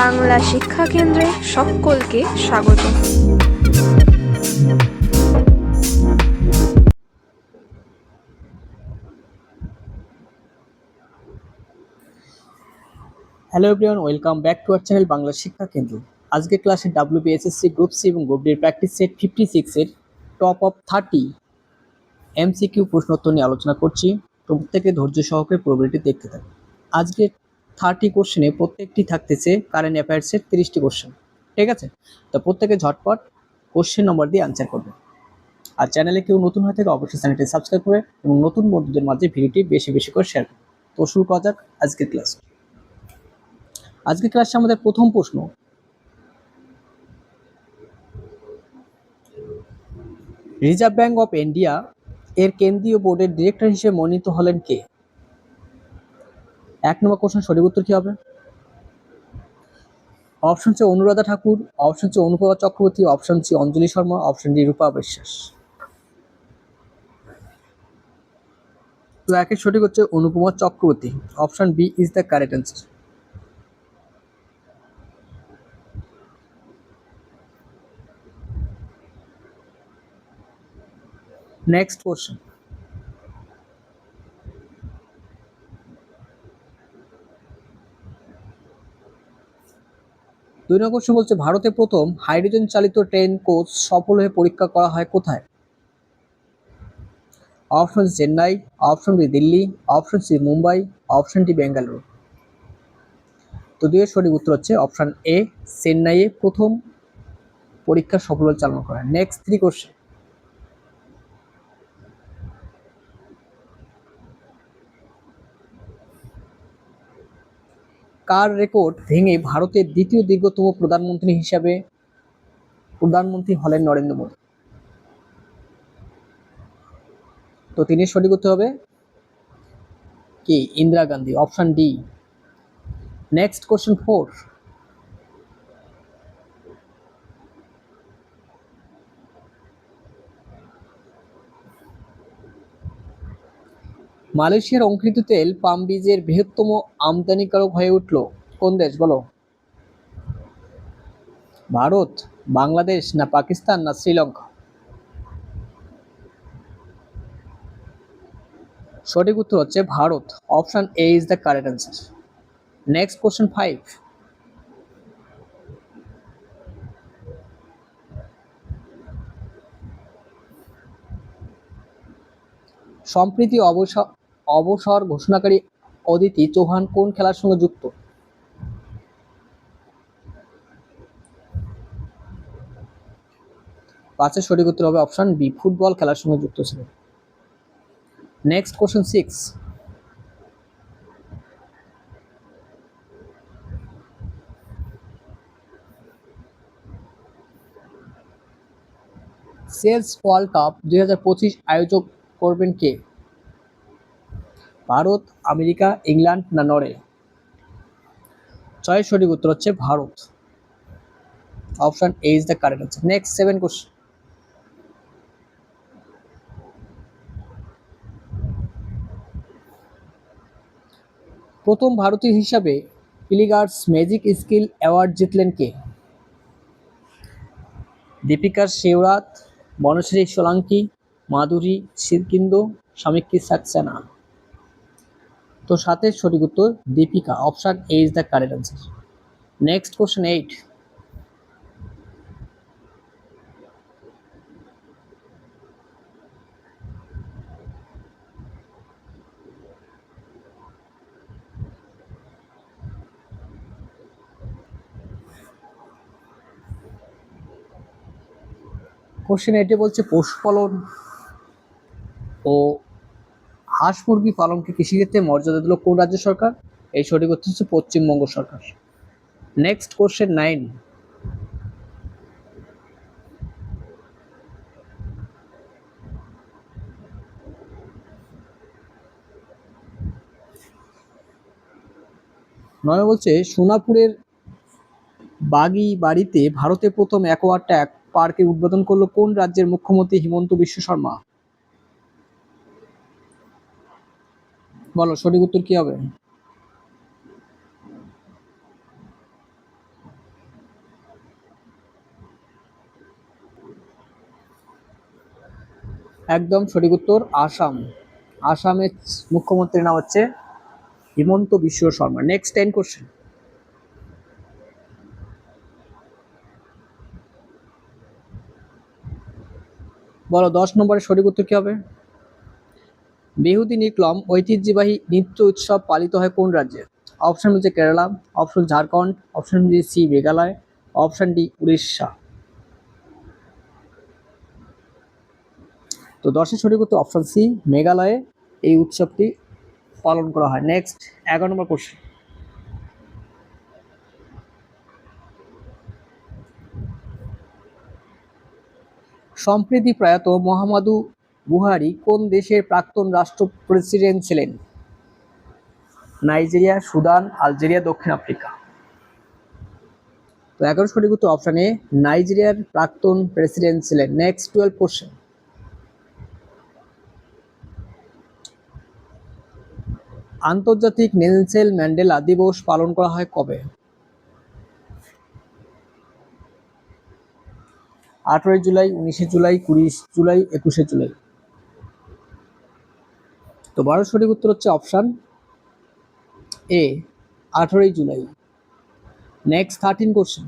বাংলা শিক্ষা কেন্দ্রে সকলকে স্বাগত। Hello everyone, welcome back to our channel Bangla শিক্ষা কেন্দ্র। আজকে ক্লাসে WBSSC গ্রুপ সি এবং গ্রুপ ডির প্র্যাকটিস সেট 56 এর টপ অফ 30 MCQ প্রশ্নোত্তর নিয়ে আলোচনা করছি। প্রত্যেকে ধৈর্য সহকারে প্রবলেমটি দেখতে থাকুন। আজকে 30 কোশ্চেনে প্রত্যেকটি থাকতেছে কারেন্ট অ্যাফেয়ার্সের 30টি কোশ্চেন, ঠিক আছে? তো প্রত্যেকে ঝটপট কোশ্চেন নম্বর দিয়ে আনসার করবে। আর চ্যানেলে কেউ নতুন হয়ে থাকে অবশ্যই চ্যানেলটি সাবস্ক্রাইব করে এবং নতুন বন্ধুদের মাঝে ভিডিওটি বেশি বেশি করে শেয়ার করুন। তো শুরু করা যাক আজকের ক্লাস। আজকের ক্লাসে আমাদের প্রথম প্রশ্ন, রিজার্ভ ব্যাঙ্ক অফ ইন্ডিয়া এর কেন্দ্রীয় বোর্ডের ডিরেক্টর হিসেবে মনোনীত হলেন কে? 1 নম্বর কোশ্চেন, সঠিক উত্তর কি হবে? Option C Anuradha Thakur, option C Anupama Chakraborty, option C Anjali Sharma, option D Rupa Biswas. তো একের সঠিক হচ্ছে Anupama Chakraborty. Option B is the correct answer. Next question, দুই নম্বর কোশ্চেন বলছে ভারতে প্রথম হাইড্রোজেন চালিত ট্রেন কোচ সফল হয়ে পরীক্ষা করা হয় কোথায়? Option C Chennai, option B Delhi, option C Mumbai, option D Bengaluru. তো দুইয়ের সঠিক উত্তর হচ্ছে অপশন এ, চেন্নাইয়ে প্রথম পরীক্ষা সফলভাবে চালনা করা। নেক্সট 3 কোশ্চেন, কার রেকর্ড ভেঙে ভারতের দ্বিতীয় দীর্ঘতম প্রধানমন্ত্রী হলেন নরেন্দ্র মোদী? তো তিনি সঠিক উত্তর হবে কি? Indira Gandhi, option D. Next question 4, মালয়েশিয়ার অঙ্কুরিত তেল পাম বীজের বৃহত্তম আমদানিকারক হয়ে উঠল কোন দেশ? বলো। ভারত, বাংলাদেশ, না পাকিস্তান, না শ্রীলঙ্কা? সঠিক উত্তর হচ্ছে Bharat. Option A is the correct answer. Next question 5, সম্প্রতি অবসর ঘোষণাকারী অদিতি চৌহান কোন খেলার সঙ্গে যুক্ত? পাঁচের সঠিক উত্তর হবে অপশন বি, ফুটবল খেলার সঙ্গে যুক্ত ছিল। Next question 6, chess world cup 2025 আয়োজক করবেন কে? ভারত, আমেরিকা, ইংল্যান্ড, না নরওয়ে? ছয়ের সঠিক উত্তর হচ্ছে Bharat. Option A is the correct answer. Next 7 question, প্রথম ভারতীয় হিসাবে ইলিগার্স ম্যাজিক স্কিল অ্যাওয়ার্ড জিতলেন কে? দীপিকা শিবরাত, বনশ্রী সোলাঙ্কি, মাধুরী সিরকিন্দু, সামিক্কি সাক্সেনা। তো 7-এর সঠিক উত্তর Deepika. Option A is the correct answer. Next question 8, question 8 বলছে পশুপালন ও হাঁস মুরগি পালনকে কৃষিক্ষেত্রে মর্যাদা দিল কোন রাজ্য সরকার? এই সঠিক উত্তর হচ্ছে পশ্চিমবঙ্গ সরকার। নেক্সট কোশ্চেন 9, বলছে সোনাপুরের বাগি বাড়িতে ভারতে প্রথম অ্যাকোয়াটেক পার্কের উদ্বোধন করলো কোন রাজ্যের মুখ্যমন্ত্রী হিমন্ত বিশ্ব শর্মা? বলো সঠিক উত্তর কি হবে? একদম সঠিক উত্তর আসাম। আসামের মুখ্যমন্ত্রীর নাম হচ্ছে হিমন্ত বিশ্ব শর্মা। Next 10 question. বলো 10 নম্বরের সঠিক উত্তর কি হবে? বিহুতি নিকলম ঐতিহ্যবাহী নৃত্য উৎসব পালিত হয় কোন রাজ্যে? অপশন হচ্ছে Kerala, option Jharkhand, option B C Meghalaya, option D Orissa. তো 10-এর সঠিক উত্তর অপশন সি মেঘালয়ে এই উৎসবটি পালন করা হয়। নেক্সট 11 নম্বর কোশ্চেন। সম্প্রতি প্রয়াত মোহাম্মদু বুহারি কোন দেশের প্রাক্তন রাষ্ট্র প্রেসিডেন্ট ছিলেন? নাইজেরিয়া, সুদান, আলজেরিয়া, দক্ষিণ আফ্রিকা। তো 11 সঠিক উত্তর অপশন এ নাইজেরিয়ার প্রাক্তন প্রেসিডেন্ট ছিলেন। Next 12 question. আন্তর্জাতিক নেলসন ম্যান্ডেলা দিবস পালন করা হয় কবে? 18 জুলাই, 19 জুলাই, 20 জুলাই, 21 জুলাই। তো 12 সঠিক উত্তর হচ্ছে অপশন এ 18 জুলাই। Next 13 question.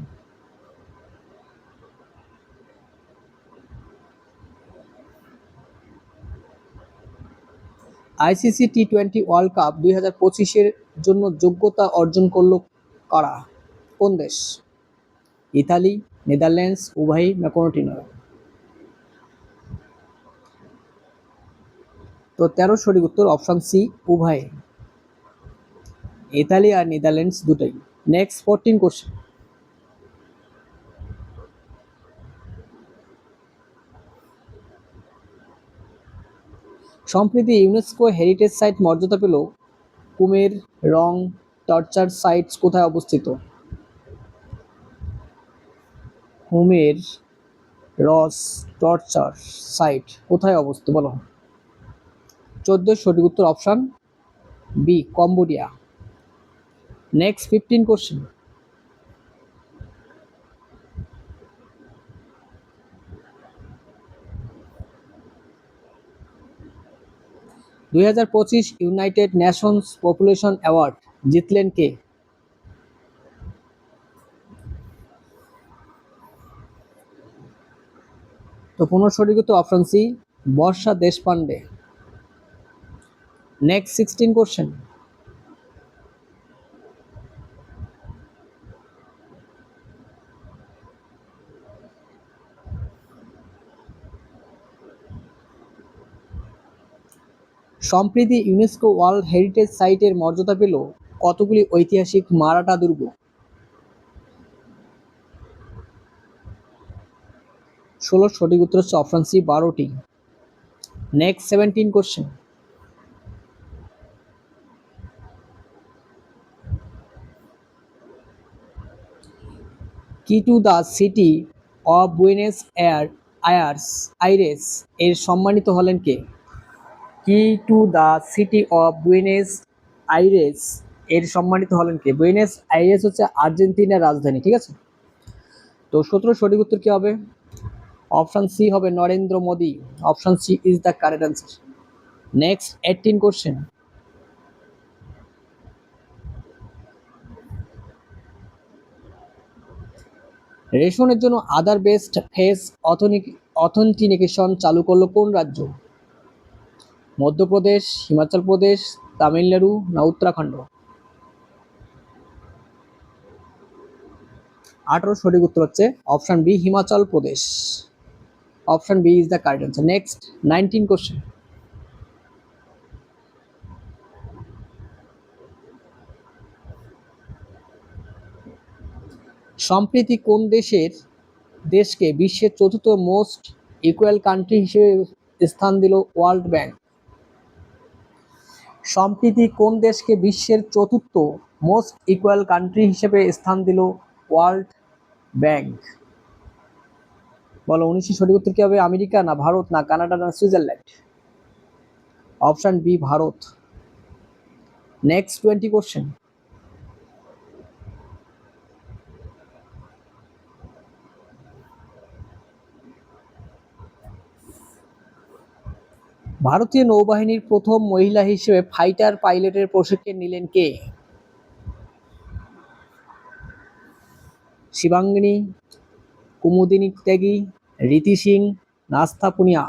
আইসিসি টি-20 ওয়ার্ল্ড কাপ 2025-এর জন্য যোগ্যতা অর্জন করল কারা? কোন দেশ? ইতালি, নেদারল্যান্ডস, উভয়ই না কোনোটি নয়? তো 13 সঠিক উত্তর অপশন সি উভয়, ইতালি আর নেদারল্যান্ডস দুটাই। Next 14 question. সম্প্রতি ইউনেস্কো হেরিটেজ সাইট মর্যাদা পেল কুমের রং টর্চার সাইটস কোথায় অবস্থিত? কুমের রস টর্চার সাইট কোথায় অবস্থিত বলো? 14 সঠিক উত্তর option B Cambodia. Next 15 question. দুই ইউনাইটেড নেশনস পপুলেশন অ্যাওয়ার্ড জিতলেন কে? তো 15 সঠিক উত্তর option C Varsha Deshpande. Next 16 question. সম্প্রতি ইউনেস্কো ওয়ার্ল্ড হেরিটেজ সাইটের মর্যাদা পেল কতগুলি ঐতিহাসিক মারাঠা দুর্গ? 16 সঠিক উত্তর হচ্ছে অপশন সি 12টি। Next 17 question. Key to the city of Buenos Aires এর সম্মানিত হলেন কে? Key to the city of Buenos Aires এর সম্মানিত হলেন কে? বুয়েনোস আইরেস হচ্ছে আর্জেন্টিনার রাজধানী, ঠিক আছে? তো 17 সঠিক উত্তর কি হবে? অপশন সি হবে Narendra Modi. Option C is the correct answer. Next 18 question. রেশনের জন্য আধার বেসড ফেস অথেন্টিকেশন চালু করলো কোন রাজ্য? মধ্যপ্রদেশ, হিমাচল প্রদেশ, তামিলনাড়ু না উত্তরাখণ্ড? 18 সঠিক উত্তর হচ্ছে option B Himachal Pradesh. Option B is the correct answer. Next 19 question. সম্প্রতি কোন দেশকে বিশ্বের চতুর্থ মোস্ট ইকুয়াল কান্ট্রি হিসেবে স্থান দিল ওয়ার্ল্ড ব্যাংক? সম্প্রতি কোন দেশকে বিশ্বের চতুর্থ মোস্ট ইকুয়াল কান্ট্রি হিসেবে স্থান দিল ওয়ার্ল্ড ব্যাংক? বলো 19 সঠিক উত্তর কি হবে? আমেরিকা না ভারত না কানাডা না Switzerland? Option B Bharat. Next 20 question. ভারতীয় নৌবাহিনীর প্রথম মহিলা হিসেবে ফাইটার পাইলটের প্রশিক্ষণ নিলেন কে? শিবাঙ্গিনী, কুমুদিনী ত্যাগী, রীতি সিং, নাস্তা পুনিয়া।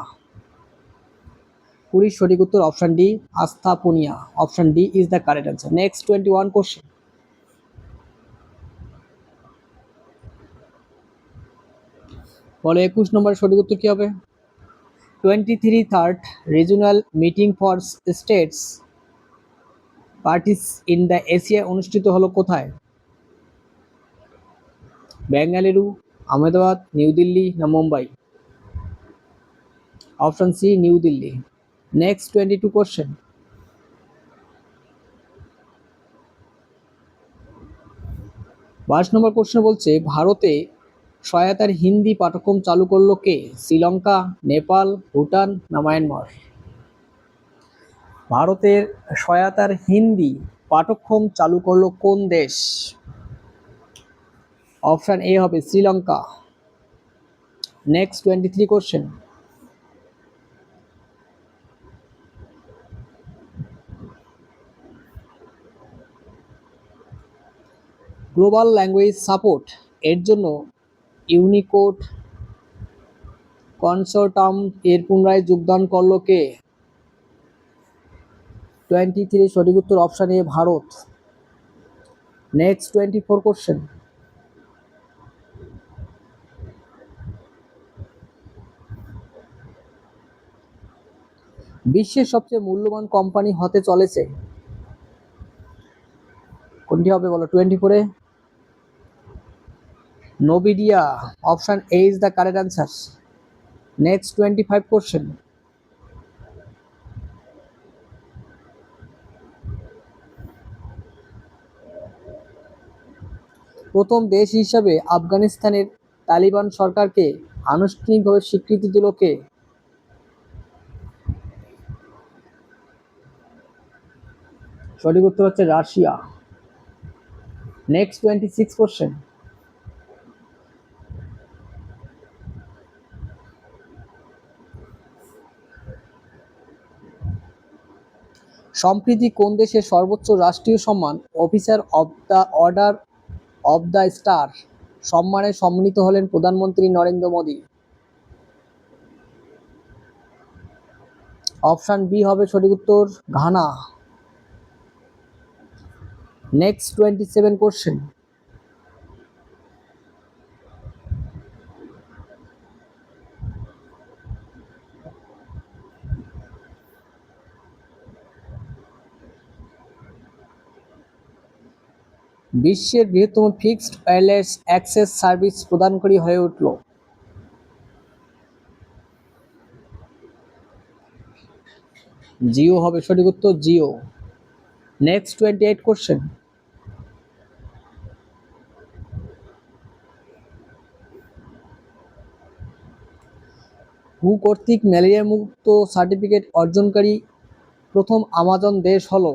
পুরীর সঠিক উত্তর option D, Astha Punia. Option D is the correct answer. Next 21 question. বলো 21 নম্বর সঠিক উত্তর কি হবে? 23rd regional meeting for states parties in the Asia অনুষ্ঠিত হলো কোথায়? বেঙ্গালুরু, আহমেদাবাদ, নিউ দিল্লি না Mumbai? Option C new Delhi. Next 22 question. বাইশ নম্বর কোশ্চেন বলছে ভারতে সহায়তার হিন্দি পাঠ্যক্রম চালু করলো কে? শ্রীলঙ্কা, নেপাল, ভুটান না মায়ানমার? ভারতের সহায়তার হিন্দি পাঠ্যক্রম চালু করলো কোন দেশ? অপশন এ হবে Sri Lanka. Next 23 question. Global language support এর জন্য ইউনিকোড কনসোর্টাম এর পুনরায় যোগদান করলো কে? 23 সঠিক উত্তর option A Bharat. Next 24 question. বিশ্বের সবচেয়ে মূল্যবান কোম্পানি হতে চলেছে কোনটি হবে বলো 24-এ? Nvidia. Option A is the correct answer. Next 25 question. প্রথম দেশ হিসাবে আফগানিস্তানের তালিবান সরকারকে আনুষ্ঠানিকভাবে স্বীকৃতি দিল কে? সঠিক উত্তর হচ্ছে রাশিয়া। Next 26 question. সম্প্রতি কোন দেশের সর্বোচ্চ রাষ্ট্রীয় সম্মান officer of the order of the star সম্মানে সম্মানিত হলেন প্রধানমন্ত্রী নরেন্দ্র মোদী? অপশন বি হবে সঠিক উত্তর ঘানা। Next 27 question. বিশ্বের বৃহত্তম ফিক্সড ওয়্যারলেস অ্যাক্সেস সার্ভিস প্রদানকারী হয়ে উঠল? জিও হবে সঠিক উত্তর জিও। Next 28 question. হু কর্তৃক ম্যালেরিয়া মুক্ত সার্টিফিকেট অর্জনকারী প্রথম আমাজন দেশ হলো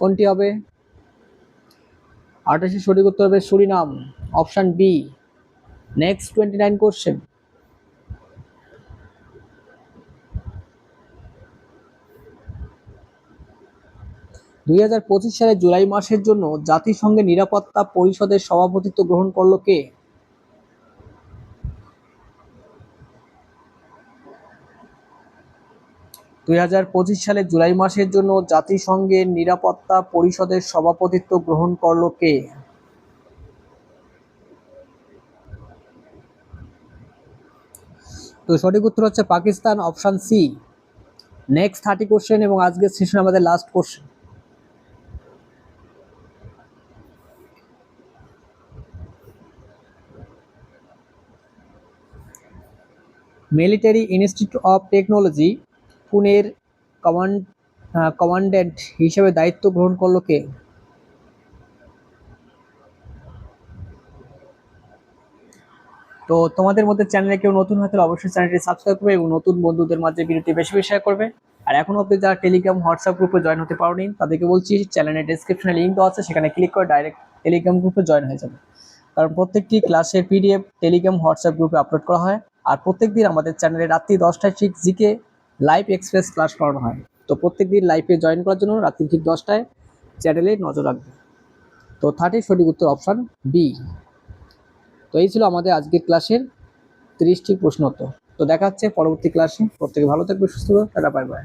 কোনটি হবে? 28 সঠিক উত্তর হবে Suriname. Option B. Next 29 question. দুই সালের জুলাই মাসের জন্য জাতিসংঘের নিরাপত্তা পরিষদের সভাপতিত্ব গ্রহণ করলো কে? দুই সালের জুলাই মাসের জন্য জাতিসংঘের নিরাপত্তা পরিষদের সভাপতিত্ব গ্রহণ করলো কে? তো সঠিক উত্তর হচ্ছে Pakistan. Option C. Next 30 question এবং আজকের সেশন আমাদের last question. Military institute of technology পুনের কমান্ড্যান্ট হিসেবে দায়িত্ব গ্রহণ করলো কে? তো তোমাদের মধ্যে চ্যানেলে কেউ নতুন হয়তো অবশ্যই চ্যানেলটি সাবস্ক্রাইব করবে এবং নতুন বন্ধুদের মাঝে ভিডিওটি বেশি বেশি শেয়ার করবে। আর এখন অবধি যারা টেলিগ্রাম হোয়াটসঅ্যাপ গ্রুপে জয়েন হতে পারোনি তাদেরকে বলছি চ্যানেলের ডেসক্রিপশনে লিঙ্ক দেওয়া আছে, সেখানে ক্লিক করে ডাইরেক্ট টেলিগ্রাম গ্রুপে জয়েন হয়ে যাবে। কারণ প্রত্যেকটি ক্লাসের পিডিএফ টেলিগ্রাম হোয়াটসঅ্যাপ গ্রুপে আপলোড করা হয়। আর প্রত্যেকদিন আমাদের চ্যানেলে রাত্রি 10টায় ঠিক জিকে লাইভ এক্সপ্রেস ক্লাস করানো হয়। তো প্রত্যেক দিন লাইভে জয়েন করার জন্য রাত্রি ঠিক 10টায় চ্যানেলে নজর রাখবে। তো 30 সঠিক উত্তর অপশান বি। তো এই ছিল আমাদের আজকের ক্লাসের 30টি প্রশ্ন উত্তর। তো দেখা হচ্ছে পরবর্তী ক্লাসে। প্রত্যেকে ভালো থাকবে, সুস্থ থাকবে, টাটা, বাই বাই।